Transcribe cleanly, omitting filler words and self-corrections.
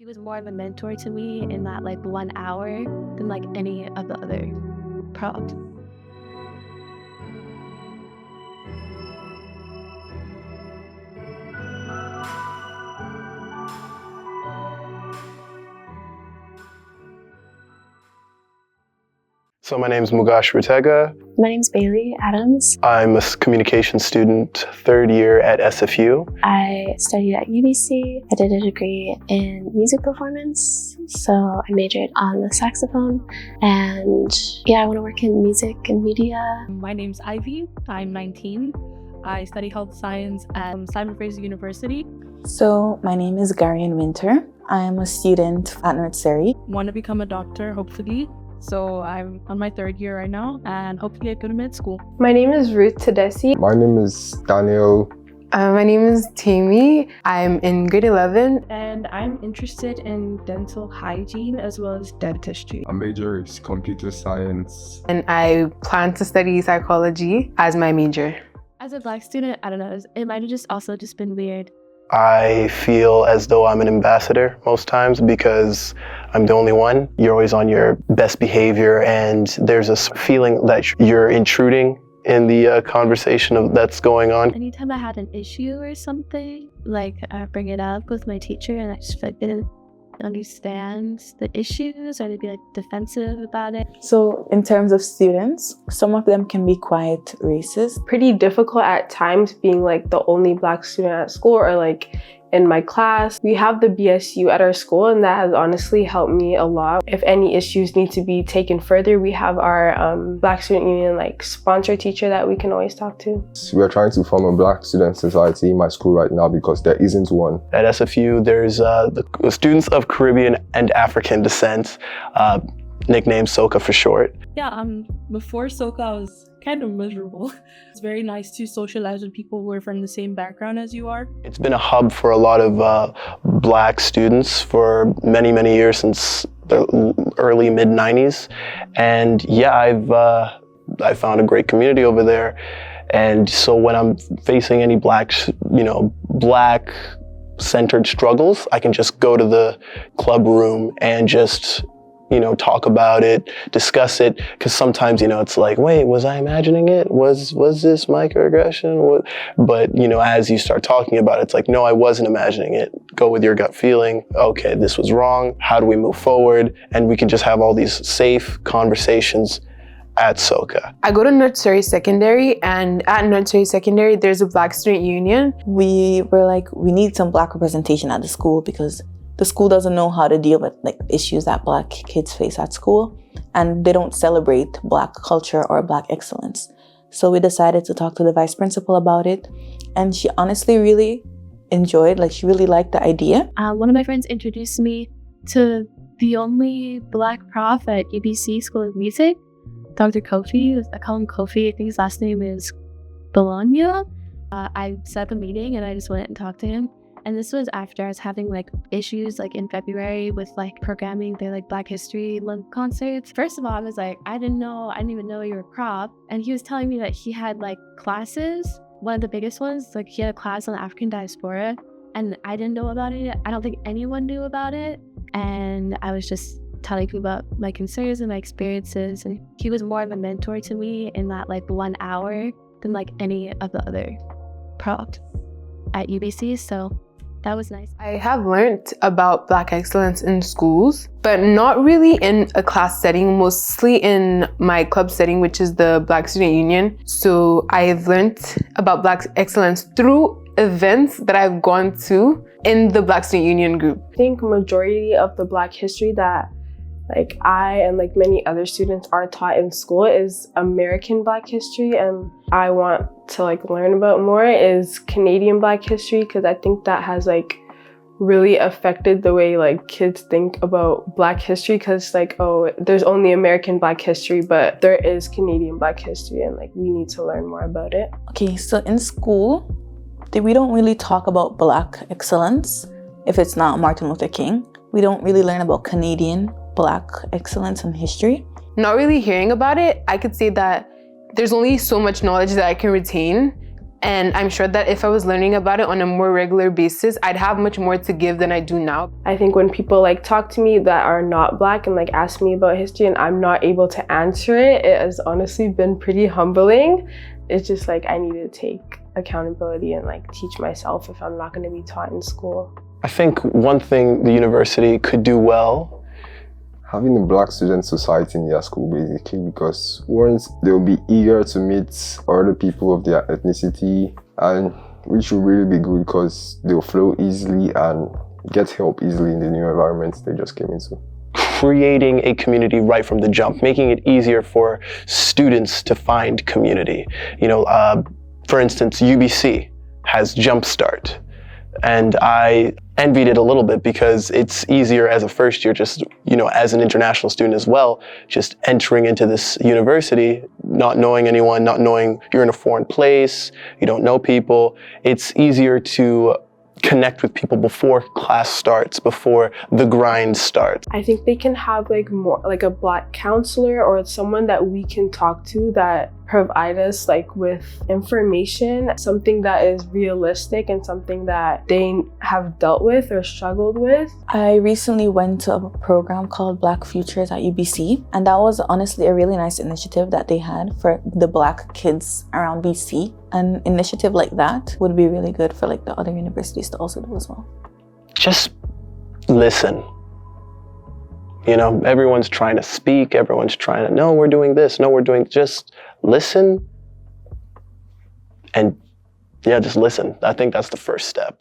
He was more of a mentor to me in that like 1 hour than like any of the other profs. So my name is Mugash Rutega. My name's Bailey Adams. I'm a communication student, third year at SFU. I studied at UBC. I did a degree in music performance. So I majored on the saxophone. And yeah, I want to work in music and media. My name's Ivy. I'm 19. I study health science at Simon Fraser University. So my name is Garian Winter. I am a student at North Surrey. Want to become a doctor, hopefully. So I'm on my third year right now, and hopefully I go to med school. My name is Ruth Tedesi. My name is Daniel. My name is Tammy. I'm in grade 11. And I'm interested in dental hygiene as well as dentistry. My major is computer science. And I plan to study psychology as my major. As a Black student, I don't know, it might have just been weird. I feel as though I'm an ambassador most times because I'm the only one. You're always on your best behavior, and there's this feeling that you're intruding in the conversation that's going on. Anytime I had an issue or something, like I bring it up with my teacher and I just feel like they didn't understand the issues or they'd be like defensive about it. So in terms of students, some of them can be quite racist. Pretty difficult at times being like the only Black student at school or like in my class. We have the BSU at our school, and that has honestly helped me a lot. If any issues need to be taken further, we have our Black Student Union like sponsor teacher that we can always talk to. We're trying to form a Black student society in my school right now because there isn't one. At SFU, there's the students of Caribbean and African descent, nicknamed SOCA for short. Yeah, before SOCA, I was kind of miserable. It's very nice to socialize with people who are from the same background as you are. It's been a hub for a lot of Black students for many, many years, since the early mid-90s. And yeah, I found a great community over there. And so when I'm facing any Black-centered struggles, I can just go to the club room and just talk about it, discuss it, because sometimes, it's like, wait, was I imagining it? Was this microaggression? But, as you start talking about it, it's like, no, I wasn't imagining it. Go with your gut feeling. Okay, this was wrong. How do we move forward? And we can just have all these safe conversations at SOCA. I go to North Surrey Secondary, and at North Surrey Secondary, there's a Black Student Union. We were like, we need some Black representation at the school because the school doesn't know how to deal with issues that Black kids face at school, and they don't celebrate Black culture or Black excellence. So we decided to talk to the vice principal about it, and she honestly really enjoyed, she really liked the idea. One of my friends introduced me to the only Black prof at UBC School of Music, Dr. Kofi. I call him Kofi. I think his last name is Bologna. I set up a meeting and I just went and talked to him. And this was after I was having issues in February with programming their Black History concerts. First of all, I was like, I didn't even know you were prof. And he was telling me that he had classes. One of the biggest ones, he had a class on the African diaspora, and I didn't know about it. I don't think anyone knew about it. And I was just telling people about my concerns and my experiences. And he was more of a mentor to me in that 1 hour than any of the other profs at UBC. So that was nice. I have learned about Black excellence in schools, but not really in a class setting, mostly in my club setting, which is the Black Student Union. So I've learned about Black excellence through events that I've gone to in the Black Student Union group. I think majority of the Black history that I and many other students are taught in school is American Black history, and I want to learn about more is Canadian Black history, because I think that has really affected the way kids think about Black history, because there's only American Black history, but there is Canadian Black history, and we need to learn more about it. Okay, so in school, we don't really talk about Black excellence if it's not Martin Luther King. We don't really learn about Canadian Black excellence in history. Not really hearing about it, I could say that there's only so much knowledge that I can retain, And I'm sure that if I was learning about it on a more regular basis, I'd have much more to give than I do now. I think when people like talk to me that are not Black and like ask me about history and I'm not able to answer it, it has honestly been pretty humbling. It's just like I need to take accountability and like teach myself if I'm not going to be taught in school. I think one thing the university could do well, having a Black student society in their school, basically, because once they'll be eager to meet other people of their ethnicity, and which will really be good because they'll flow easily and get help easily in the new environments they just came into. creating a community right from the jump, making it easier for students to find community. You know, for instance, UBC has Jumpstart. And I envied it a little bit because it's easier as a first year, just, you know, as an international student as well, just entering into this university, not knowing anyone, not knowing you're in a foreign place, you don't know people. It's easier to connect with people before class starts, before the grind starts. I think they can have like more like a Black counselor or someone that we can talk to that provide us like with information, something that is realistic and something that they have dealt with or struggled with. I recently went to a program called Black Futures at UBC, and that was honestly a really nice initiative that they had for the Black kids around BC. An initiative like that would be really good for like the other universities to also do as well. Just listen. You know, everyone's trying to speak, everyone's trying to, no, we're doing this, no, we're doing, just listen. And yeah, just listen. I think that's the first step.